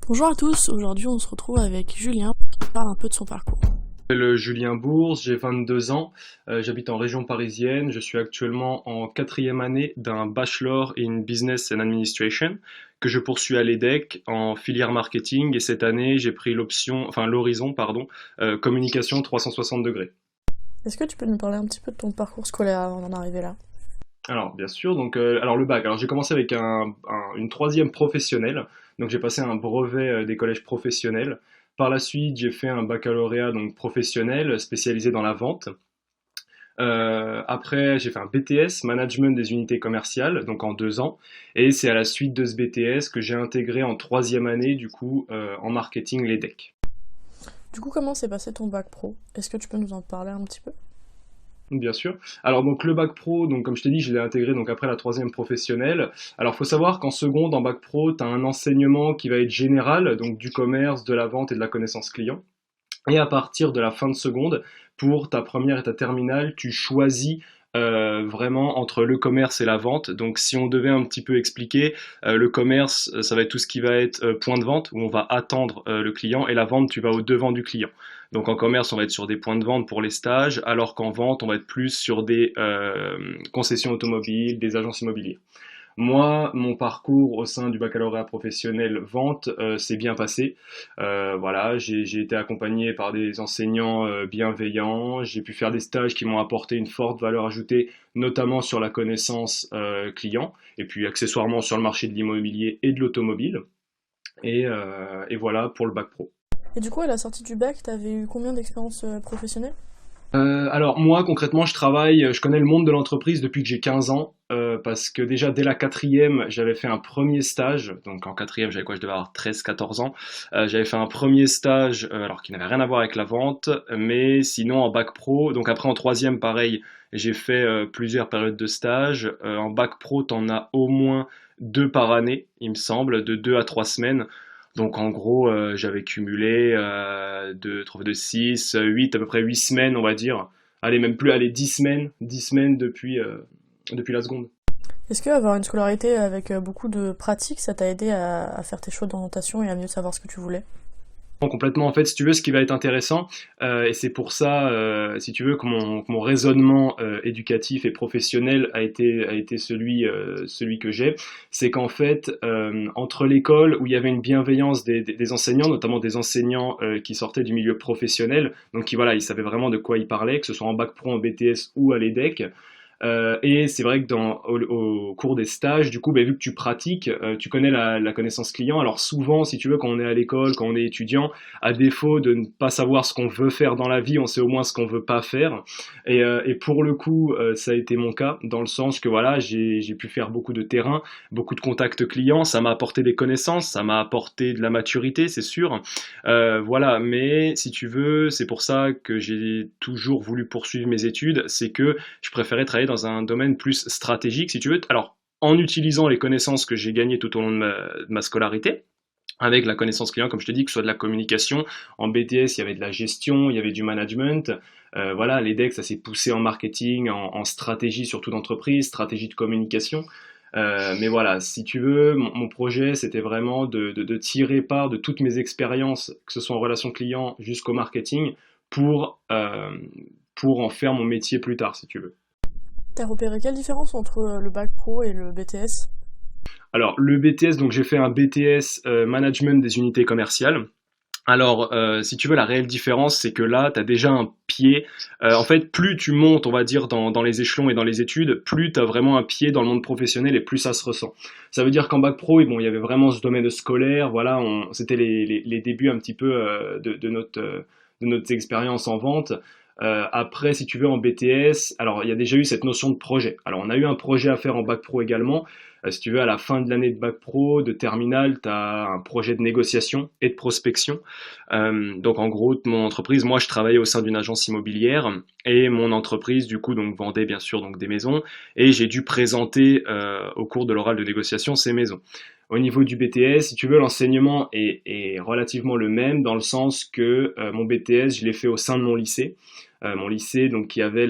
Bonjour à tous, aujourd'hui on se retrouve avec Julien qui parle un peu de son parcours. Je m'appelle Julien Bourse, j'ai 22 ans, j'habite en région parisienne, je suis actuellement en quatrième année d'un bachelor in Business and Administration que je poursuis à l'EDEC en filière marketing et cette année j'ai pris l'horizon communication 360 degrés. Est-ce que tu peux nous parler un petit peu de ton parcours scolaire avant d'en arriver là? Alors bien sûr, alors le bac, alors j'ai commencé avec une troisième professionnelle, donc j'ai passé un brevet des collèges professionnels. Par la suite, j'ai fait un baccalauréat donc professionnel spécialisé dans la vente. Après, j'ai fait un BTS, Management des unités commerciales, donc en 2 ans. Et c'est à la suite de ce BTS que j'ai intégré en troisième année, du coup, en marketing l'EDEC. Du coup, comment s'est passé ton bac pro? Est-ce que tu peux nous en parler un petit peu? Bien sûr. Alors donc le bac pro, donc comme je t'ai dit, je l'ai intégré donc après la troisième professionnelle. Alors faut savoir qu'en seconde, en bac pro, tu as un enseignement qui va être général, donc du commerce, de la vente et de la connaissance client. Et à partir de la fin de seconde, pour ta première et ta terminale, tu choisis vraiment entre le commerce et la vente. Donc si on devait un petit peu expliquer, le commerce, ça va être tout ce qui va être point de vente, où on va attendre le client, et la vente, tu vas au devant du client. Donc en commerce, on va être sur des points de vente pour les stages, alors qu'en vente, on va être plus sur des concessions automobiles, des agences immobilières. Moi, mon parcours au sein du baccalauréat professionnel vente s'est bien passé. Voilà, j'ai été accompagné par des enseignants bienveillants. J'ai pu faire des stages qui m'ont apporté une forte valeur ajoutée, notamment sur la connaissance client, et puis accessoirement sur le marché de l'immobilier et de l'automobile. Et voilà pour le bac pro. Et du coup, à la sortie du bac, t'avais eu combien d'expériences professionnelles? Alors moi concrètement je connais le monde de l'entreprise depuis que j'ai 15 ans, parce que déjà dès la quatrième j'avais fait un premier stage, donc en quatrième j'avais quoi, je devais avoir 13-14 ans. J'avais fait un premier stage alors qui n'avait rien à voir avec la vente, mais sinon en bac pro, donc après en troisième pareil, j'ai fait plusieurs périodes de stage. En bac pro t'en as au moins deux par année il me semble, de 2 à 3 semaines. Donc en gros, j'avais cumulé de 6, 8, à peu près 8 semaines, on va dire. Allez, même plus, allez, 10 semaines, 10 semaines depuis la seconde. Est-ce que avoir une scolarité avec beaucoup de pratiques, ça t'a aidé à faire tes choix d'orientation et à mieux savoir ce que tu voulais? Complètement, en fait, si tu veux, ce qui va être intéressant, et c'est pour ça, si tu veux, que mon raisonnement éducatif et professionnel a été celui que j'ai, c'est qu'en fait, entre l'école où il y avait une bienveillance des enseignants, notamment des enseignants qui sortaient du milieu professionnel, donc qui voilà, ils savaient vraiment de quoi ils parlaient, que ce soit en bac pro, en BTS ou à l'EDEC. Et c'est vrai que au cours des stages, du coup, bah, vu que tu pratiques, tu connais la connaissance client. Alors souvent, si tu veux, quand on est à l'école, quand on est étudiant, à défaut de ne pas savoir ce qu'on veut faire dans la vie, on sait au moins ce qu'on veut pas faire. Et pour le coup, ça a été mon cas, dans le sens que voilà, j'ai pu faire beaucoup de terrain, beaucoup de contacts clients. Ça m'a apporté des connaissances, ça m'a apporté de la maturité, c'est sûr. Voilà, mais si tu veux, c'est pour ça que j'ai toujours voulu poursuivre mes études, c'est que je préférais travailler dans un domaine plus stratégique, si tu veux. Alors, en utilisant les connaissances que j'ai gagnées tout au long de ma scolarité, avec la connaissance client, comme je te dis, que ce soit de la communication. En BTS, il y avait de la gestion, il y avait du management. Voilà, l'EDEC, ça s'est poussé en marketing, en stratégie, surtout d'entreprise, stratégie de communication. Mais voilà, si tu veux, mon projet, c'était vraiment de tirer part de toutes mes expériences, que ce soit en relation client jusqu'au marketing, pour, euh, pour en faire mon métier plus tard, si tu veux. T'as repéré quelle différence entre le bac pro et le BTS? Alors, le BTS, donc j'ai fait un BTS Management des unités commerciales. Alors, si tu veux, la réelle différence, c'est que là, tu as déjà un pied. En fait, plus tu montes, on va dire, dans les échelons et dans les études, plus tu as vraiment un pied dans le monde professionnel et plus ça se ressent. Ça veut dire qu'en bac pro, et bon, il y avait vraiment ce domaine scolaire, voilà, c'était les débuts un petit peu de notre expérience en vente. Après, si tu veux, en BTS, alors il y a déjà eu cette notion de projet. Alors, on a eu un projet à faire en bac pro également. Si tu veux, à la fin de l'année de bac pro, de terminale, tu as un projet de négociation et de prospection. Donc en gros, mon entreprise, moi je travaillais au sein d'une agence immobilière et mon entreprise du coup donc vendait bien sûr donc des maisons et j'ai dû présenter au cours de l'oral de négociation ces maisons. Au niveau du BTS, si tu veux, l'enseignement est relativement le même dans le sens que mon BTS, je l'ai fait au sein de mon lycée. Mon lycée, donc, qui avait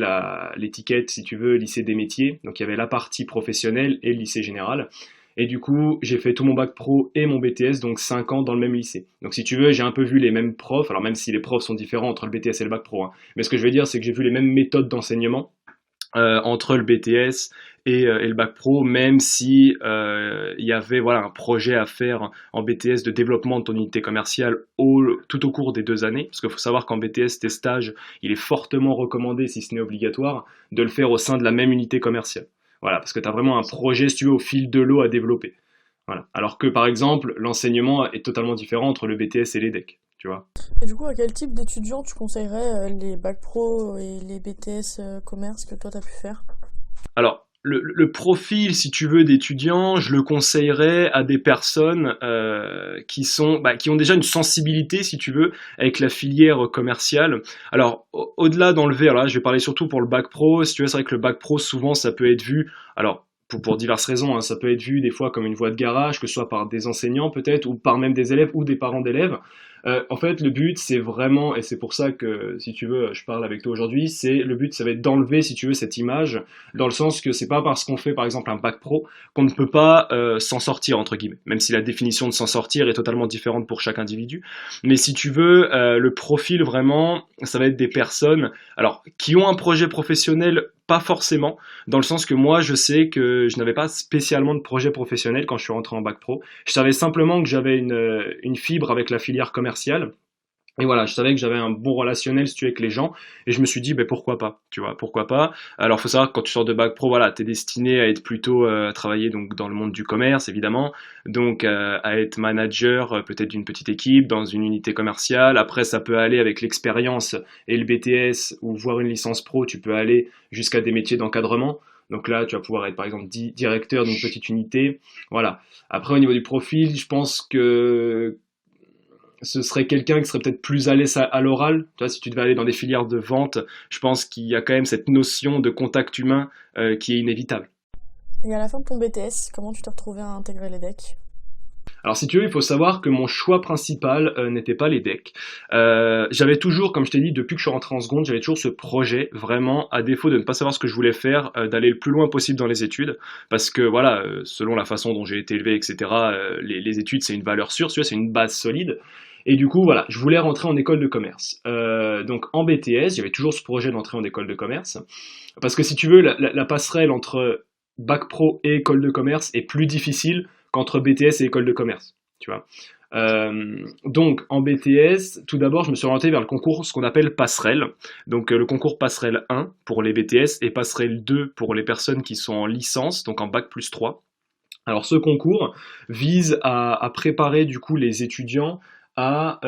l'étiquette, si tu veux, lycée des métiers. Donc, il y avait la partie professionnelle et le lycée général. Et du coup, j'ai fait tout mon bac pro et mon BTS, donc 5 ans dans le même lycée. Donc si tu veux, j'ai un peu vu les mêmes profs, alors même si les profs sont différents entre le BTS et le bac pro, hein. Mais ce que je veux dire, c'est que j'ai vu les mêmes méthodes d'enseignement entre le BTS et le bac pro, même si il y avait voilà un projet à faire en BTS de développement de ton unité commerciale tout au cours des 2 années, parce qu'il faut savoir qu'en BTS, tes stages, il est fortement recommandé, si ce n'est obligatoire, de le faire au sein de la même unité commerciale. Voilà, parce que tu as vraiment un projet, si tu veux, au fil de l'eau à développer. Voilà. Alors que, par exemple, l'enseignement est totalement différent entre le BTS et l'EDEC, tu vois. Et du coup, à quel type d'étudiants tu conseillerais les bacs pro et les BTS commerce que toi t'as pu faire? Alors, le profil, si tu veux, d'étudiant, je le conseillerais à des personnes qui ont déjà une sensibilité, si tu veux, avec la filière commerciale. Alors, au-delà d'enlever, alors là, je vais parler surtout pour le bac pro. Si tu veux, c'est vrai que le bac pro, souvent, ça peut être vu. Alors, pour diverses raisons, hein, ça peut être vu des fois comme une voie de garage, que ce soit par des enseignants peut-être, ou par même des élèves ou des parents d'élèves. En fait, le but, c'est vraiment, et c'est pour ça que, si tu veux, je parle avec toi aujourd'hui, le but, ça va être d'enlever, si tu veux, cette image, dans le sens que c'est pas parce qu'on fait, par exemple, un bac pro qu'on ne peut pas s'en sortir, entre guillemets, même si la définition de s'en sortir est totalement différente pour chaque individu. Mais si tu veux, le profil, vraiment, ça va être des personnes, alors, qui ont un projet professionnel, pas forcément, dans le sens que moi, je sais que je n'avais pas spécialement de projet professionnel quand je suis rentré en bac pro. Je savais simplement que j'avais une fibre avec la filière commerciale. Et voilà, je savais que j'avais un bon relationnel, si tu veux, avec les gens, et je me suis dit, ben pourquoi pas, tu vois, pourquoi pas. Alors, faut savoir que quand tu sors de bac pro, voilà, t'es destiné à être plutôt à travailler donc dans le monde du commerce, évidemment, donc à être manager peut-être d'une petite équipe dans une unité commerciale. Après, ça peut aller avec l'expérience et le BTS ou voire une licence pro, tu peux aller jusqu'à des métiers d'encadrement. Donc là, tu vas pouvoir être par exemple directeur d'une petite unité. Voilà. Après, au niveau du profil, je pense que ce serait quelqu'un qui serait peut-être plus à l'aise à l'oral. Tu vois, si tu devais aller dans des filières de vente, je pense qu'il y a quand même cette notion de contact humain qui est inévitable. Et à la fin de ton BTS, comment tu t'es retrouvé à intégrer les decks? Alors si tu veux, il faut savoir que mon choix principal n'était pas les decks. J'avais toujours, comme je t'ai dit, depuis que je suis rentré en seconde, j'avais toujours ce projet, vraiment, à défaut de ne pas savoir ce que je voulais faire, d'aller le plus loin possible dans les études, parce que voilà, selon la façon dont j'ai été élevé, etc., les études c'est une valeur sûre, tu vois, c'est une base solide. Et du coup, voilà, je voulais rentrer en école de commerce. Donc en BTS, j'avais toujours ce projet d'entrer en école de commerce, parce que si tu veux, la passerelle entre bac pro et école de commerce est plus difficile qu'entre BTS et école de commerce, tu vois. Donc en BTS, tout d'abord, je me suis orienté vers le concours, ce qu'on appelle passerelle. Donc le concours passerelle 1 pour les BTS et passerelle 2 pour les personnes qui sont en licence, donc en bac plus 3. Alors ce concours vise à préparer du coup les étudiants à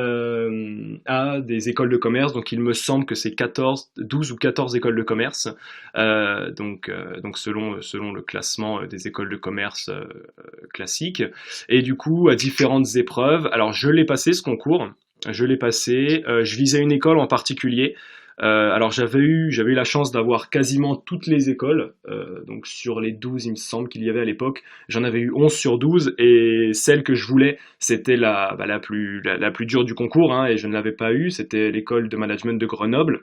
des écoles de commerce. Donc il me semble que c'est 14, 12 ou 14 écoles de commerce. Donc selon le classement des écoles de commerce classiques. Et du coup à différentes épreuves. Alors je l'ai passé ce concours. Je l'ai passé. Je visais une école en particulier. Alors j'avais eu la chance d'avoir quasiment toutes les écoles, donc sur les 12 il me semble qu'il y avait à l'époque, j'en avais eu 11 sur 12 et celle que je voulais c'était la plus dure du concours, hein, et je ne l'avais pas eu, c'était l'école de management de Grenoble.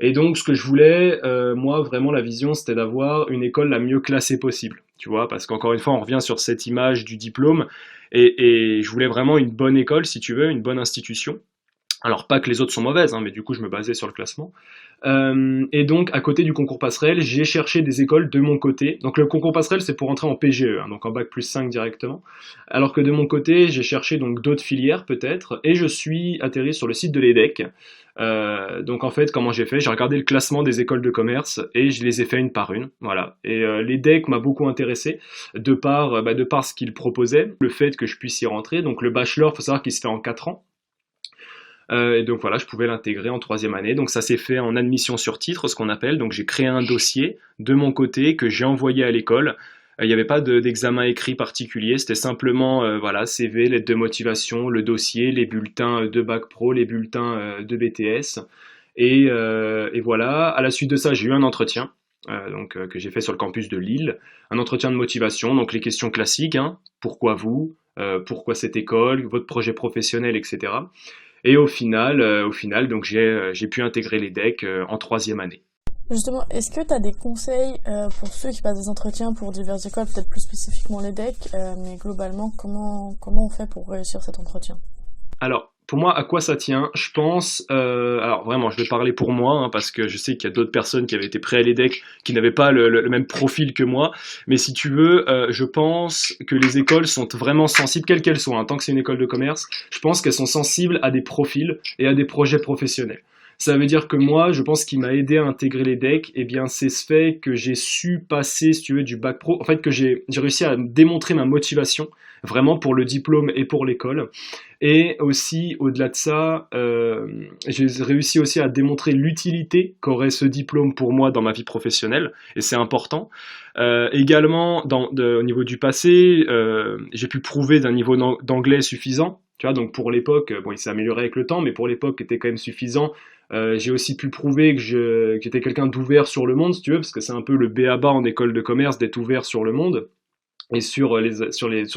Et donc ce que je voulais, moi vraiment la vision c'était d'avoir une école la mieux classée possible, tu vois, parce qu'encore une fois on revient sur cette image du diplôme et je voulais vraiment une bonne école si tu veux, une bonne institution. Alors pas que les autres sont mauvaises, hein, mais du coup je me basais sur le classement. Et donc à côté du concours passerelle, j'ai cherché des écoles de mon côté. Donc le concours passerelle c'est pour entrer en PGE, hein, donc en bac plus 5 directement. Alors que de mon côté j'ai cherché donc d'autres filières peut-être, et je suis atterri sur le site de l'EDEC. Donc en fait comment j'ai fait? J'ai regardé le classement des écoles de commerce et je les ai fait une par une. Voilà. Et l'EDEC m'a beaucoup intéressé de par ce qu'il proposait, le fait que je puisse y rentrer. Donc le bachelor, faut savoir qu'il se fait en 4 ans. Et donc voilà, je pouvais l'intégrer en troisième année. Donc ça s'est fait en admission sur titre, ce qu'on appelle. Donc j'ai créé un dossier de mon côté que j'ai envoyé à l'école. Il n'y avait pas d'examen écrit particulier, c'était simplement voilà, CV, lettre de motivation, le dossier, les bulletins de bac pro, les bulletins de BTS. Et voilà, à la suite de ça, j'ai eu un entretien. Que j'ai fait sur le campus de Lille, un entretien de motivation, donc les questions classiques, hein, pourquoi vous, pourquoi cette école, votre projet professionnel, etc. Et au final donc j'ai pu intégrer les decks en troisième année. Justement, est-ce que tu as des conseils pour ceux qui passent des entretiens pour diverses écoles, peut-être plus spécifiquement l'EDEC, mais globalement, comment on fait pour réussir cet entretien? Alors, pour moi, à quoi ça tient? Je pense, alors vraiment, je vais parler pour moi, hein, parce que je sais qu'il y a d'autres personnes qui avaient été prêts à l'EDEC, qui n'avaient pas le même profil que moi. Mais si tu veux, je pense que les écoles sont vraiment sensibles, quelles qu'elles soient, hein, tant que c'est une école de commerce, je pense qu'elles sont sensibles à des profils et à des projets professionnels. Ça veut dire que moi, je pense qu'il m'a aidé à intégrer l'EDEC, eh bien, c'est ce fait que j'ai su passer, si tu veux, du bac pro, en fait, que j'ai réussi à démontrer ma motivation, vraiment pour le diplôme et pour l'école. Et aussi, au-delà de ça, j'ai réussi aussi à démontrer l'utilité qu'aurait ce diplôme pour moi dans ma vie professionnelle, et c'est important. Également, au niveau du passé, j'ai pu prouver d'un niveau d'anglais suffisant. Tu vois, donc pour l'époque, bon, il s'est amélioré avec le temps, mais pour l'époque, il était quand même suffisant. J'ai aussi pu prouver que j'étais quelqu'un d'ouvert sur le monde, si tu veux, parce que c'est un peu le b.a-ba en école de commerce d'être ouvert sur le monde et sur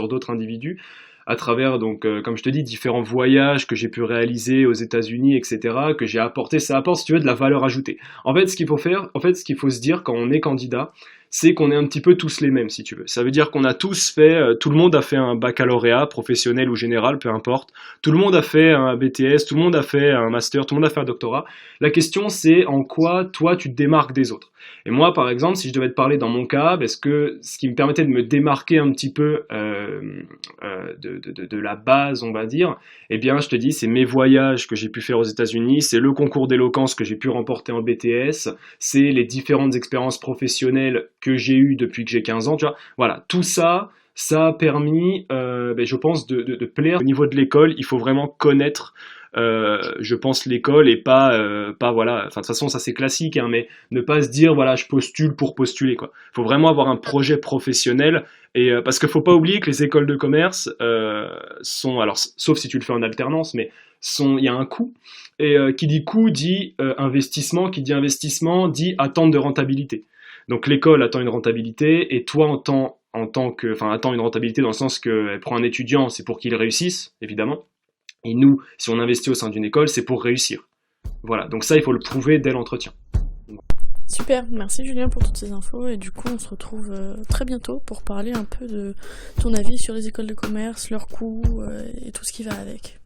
d'autres individus à travers, donc comme je te dis, différents voyages que j'ai pu réaliser aux États-Unis, etc., que j'ai apporté. Ça apporte, si tu veux, de la valeur ajoutée. En fait, ce qu'il faut faire, en fait, ce qu'il faut se dire quand on est candidat, c'est qu'on est un petit peu tous les mêmes, si tu veux. Ça veut dire qu'on a tous fait, tout le monde a fait un baccalauréat, professionnel ou général, peu importe. Tout le monde a fait un BTS, tout le monde a fait un master, tout le monde a fait un doctorat. La question, c'est en quoi, toi, tu te démarques des autres. Et moi, par exemple, si je devais te parler dans mon cas, parce que ce qui me permettait de me démarquer un petit peu de la base, on va dire, eh bien, je te dis, c'est mes voyages que j'ai pu faire aux États-Unis, c'est le concours d'éloquence que j'ai pu remporter en BTS, c'est les différentes expériences professionnelles que j'ai eues depuis que j'ai 15 ans, tu vois. Voilà, tout ça, ça a permis, je pense, de plaire. Au niveau de l'école, il faut vraiment connaître, je pense, l'école et pas voilà. Enfin, de toute façon, ça c'est classique, hein, mais ne pas se dire, voilà, je postule pour postuler, quoi. Il faut vraiment avoir un projet professionnel. Et parce qu'il faut pas oublier que les écoles de commerce sont, alors sauf si tu le fais en alternance, mais il y a un coût. Et qui dit coût dit investissement, qui dit investissement dit attente de rentabilité. Donc l'école attend une rentabilité et toi attend une rentabilité dans le sens qu'elle prend un étudiant, c'est pour qu'il réussisse, évidemment. Et nous, si on investit au sein d'une école, c'est pour réussir. Voilà, donc ça, il faut le prouver dès l'entretien. Super, merci Julien pour toutes ces infos et du coup on se retrouve très bientôt pour parler un peu de ton avis sur les écoles de commerce, leurs coûts et tout ce qui va avec.